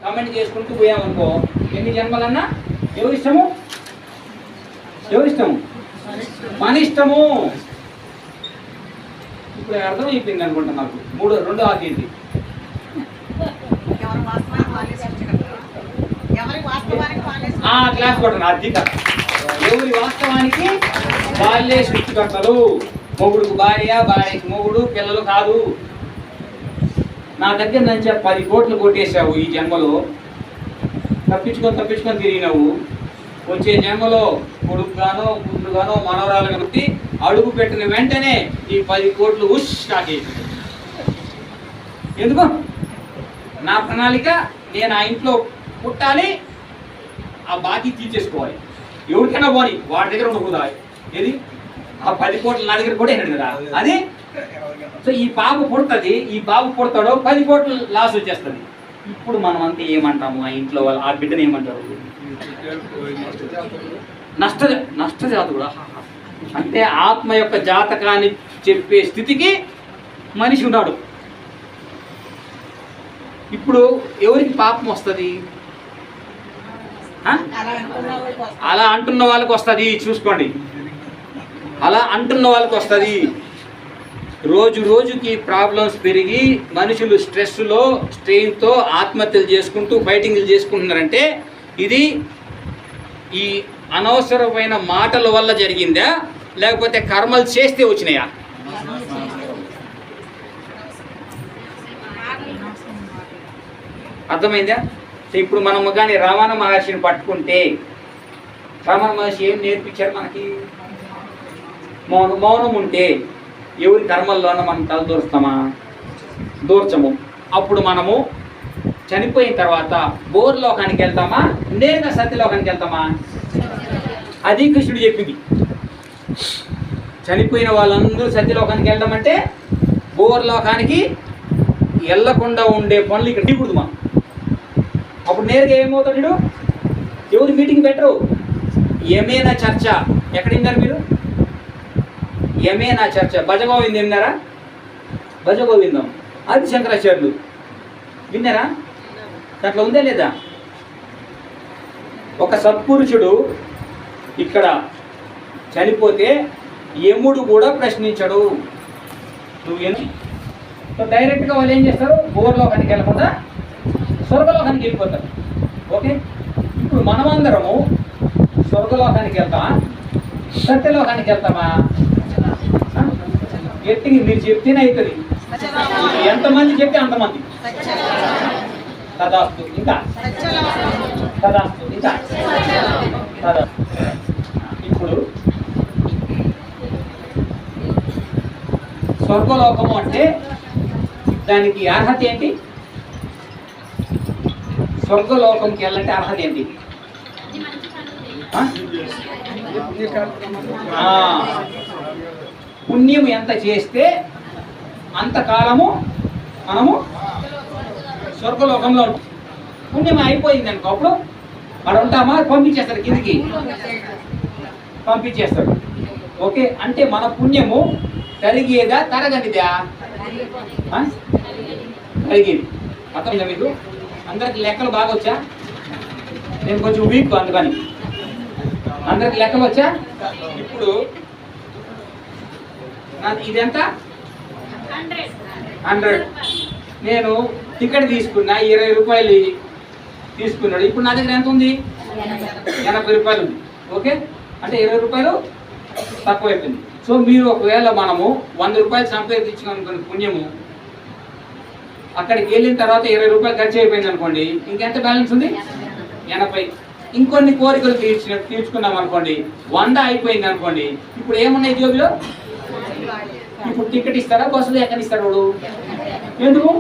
Comment చేసుకుంటూ పోయామనుకో ఎన్ని జన్మలన్నా ఎవరిష్టము మన ఇష్టము. ఇప్పుడు అర్థమైపోయింది అనుకుంటా నాకు. రెండో ఆది ఏంటి? క్లాస్ కొట్టండి. అది ఎవరి వాస్తవానికి వాళ్ళే సృష్టికర్తలు. మొగుడుకు భార్య, భార్యకి మొగుడు, పిల్లలు కాదు. నా దగ్గర నుంచి 10 కోట్లు కొట్టేశావు ఈ జన్మలో, తప్పించుకొని తిరిగినావు. వచ్చే జన్మలో కొడుకుగానో కూతురుగానో మనవరాలు కాబట్టి అడుగు పెట్టిన వెంటనే ఈ 10 కోట్లు కాకేసి. ఎందుకు? నా ప్రణాళిక నేను ఆ ఇంట్లో పుట్టాలి, ఆ బాకీ తీర్చేసుకోవాలి. ఎవరికైనా పోని వాడి దగ్గర ఉండకూడదా? ఏది ఆ 10 కోట్లు నా దగ్గర కూడా అయినాడు కదా అది. సో ఈ బాబు పుడుతుంది, ఈ బాబు పుడతాడో 10 కోట్లు లాస్ వచ్చేస్తుంది. ఇప్పుడు మనం అంతా ఏమంటాము? ఆ ఇంట్లో వాళ్ళు ఆ బిడ్డను ఏమంటారు? నష్టజాతుడా. అంటే ఆత్మ యొక్క జాతకాన్ని చెప్పే స్థితికి మనిషి ఉన్నాడు. ఇప్పుడు ఎవరికి పాపం వస్తుంది? అలా అంటున్న వాళ్ళకి వస్తుంది. చూసుకోండి, అలా అంటున్న వాళ్ళకి వస్తుంది. రోజు రోజుకి ప్రాబ్లమ్స్ పెరిగి మనుషులు స్ట్రెస్లో స్ట్రెయిన్తో ఆత్మహత్యలు చేసుకుంటూ ఫైటింగ్లు చేసుకుంటున్నారంటే ఇది ఈ అనవసరమైన మాటల వల్ల జరిగిందా, లేకపోతే కర్మలు చేస్తే వచ్చినాయా? అర్థమైందా? ఇప్పుడు మనము కానీ రమణ మహర్షిని పట్టుకుంటే రమణ మహర్షి ఏం నేర్పించారు మనకి? మౌనం ఉంటే ఎవరి కర్మల్లోనూ మనం తలదూరుస్తామా? దూర్చము. అప్పుడు మనము చనిపోయిన తర్వాత బోర్లోకానికి వెళ్తామా, నేరుగా సత్యలోకానికి వెళ్తామా? అది కృష్ణుడు చెప్పింది. చనిపోయిన వాళ్ళందరూ సత్యలోకానికి వెళ్దామంటే బోర్లోకానికి వెళ్ళకుండా ఉండే పనులు ఇక్కడ దిగుడు మనం. అప్పుడు నేరుగా ఏమవుతాడు? ఎవరు మీటింగ్ పెట్టరు. ఏమైనా చర్చ ఎక్కడ విన్నారు మీరు? ఏమైనా చర్చ భజగోవిందం విన్నారా? భజగోవిందం అది శంకరాచార్యులు విన్నారా? దాంట్లో ఉందా లేదా? ఒక సత్పురుషుడు ఇక్కడ చనిపోతే యముడు కూడా ప్రశ్నించడు. నువ్వు డైరెక్ట్గా వాళ్ళు ఏం చేస్తారు? బోర్లోకానికి వెళ్ళకుండా స్వర్గలోకానికి వెళ్ళిపోతారు. ఓకే, ఇప్పుడు మనమందరము స్వర్గలోకానికి వెళ్తామా, సత్యలోకానికి వెళ్తామా? గట్టిగా మీరు చెప్తేనే అవుతుంది. ఎంతమంది చెప్తే అంతమంది. తదాస్తు. ఇంకా తదాస్తు. ఇంకా తదాస్తు. ఇప్పుడు స్వర్గలోకము అంటే దానికి అర్హత ఏంటి? స్వర్గలోకంకి వెళ్ళాలంటే అర్హత ఏంటి? పుణ్యం ఎంత చేస్తే అంతకాలము మనము స్వర్గలోకంలో ఉంటాం. పుణ్యం అయిపోయింది అనుకో, అప్పుడు అక్కడ ఉంటామా? పంపించేస్తారు, కిందికి పంపించేస్తాడు. ఓకే, అంటే మన పుణ్యము తరిగేదా తరగనిదా? తరిగేది. అర్థమైందా మీకు? అందరికి లెక్కలు బాగా వచ్చా? నేను కొంచెం వీక్, అందుకని అందరికి లెక్కలు వచ్చా? ఇప్పుడు ఇదెంత? 100. నేను టికెట్ తీసుకున్నా, 20 రూపాయలు తీసుకున్నాడు. ఇప్పుడు నా దగ్గర ఎంత ఉంది? 80 రూపాయలు ఉంది. ఓకే, అంటే 20 రూపాయలు తక్కువైపోయింది. సో మీరు ఒకవేళ మనము 100 రూపాయలు సంపాదించుకున్న పుణ్యము అక్కడికి వెళ్ళిన తర్వాత 20 రూపాయలు ఖర్చు అయిపోయింది అనుకోండి, ఇంకెంత బ్యాలెన్స్ ఉంది? 80. ఇంకొన్ని కోరికలు తీర్చుకున్నాం అనుకోండి, 100 అయిపోయింది అనుకోండి. ఇప్పుడు ఏమున్నాయి జోబులో? ఇప్పుడు టికెట్ ఇస్తాడా? బస్సులో ఎక్కడిస్తాడు వాడు? ఎందుకు?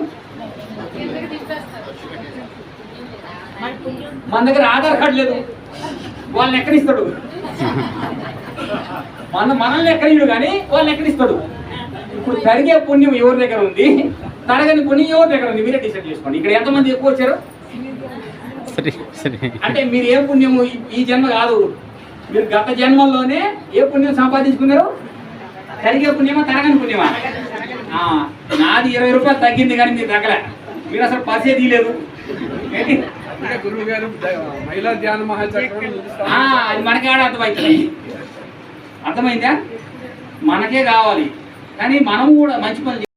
మన దగ్గర ఆధార్ కార్డు లేదు, వాళ్ళని ఎక్కడిస్తాడు? మనల్ని ఎక్కడిడు కానీ వాళ్ళని ఎక్కడిస్తాడు? ఇప్పుడు తరిగే పుణ్యం ఎవరి దగ్గర ఉంది, తరగని పుణ్యం ఎవరి దగ్గర ఉంది? మీరే డిసైడ్ చేసుకోండి. ఇక్కడ ఎంతమంది ఎక్కువ వచ్చారు? అంటే మీరు ఏ పుణ్యము ఈ జన్మ కాదు, మీరు గత జన్మల్లోనే ఏ పుణ్యం సంపాదించుకున్నారు? తరిగే పుణ్యమా తరగని పుణ్యమా? నాది 20 రూపాయలు తగ్గింది కానీ మీరు తగ్గలే. మీరు అసలు పర్సే తీయలేదు ఏంటి? గురువు గారు మహిళా ధ్యాన మహాచక్రం అది మనకే అర్థమవుతుంది. అర్థమైందా? మనకే కావాలి, కానీ మనం కూడా మంచి పనులు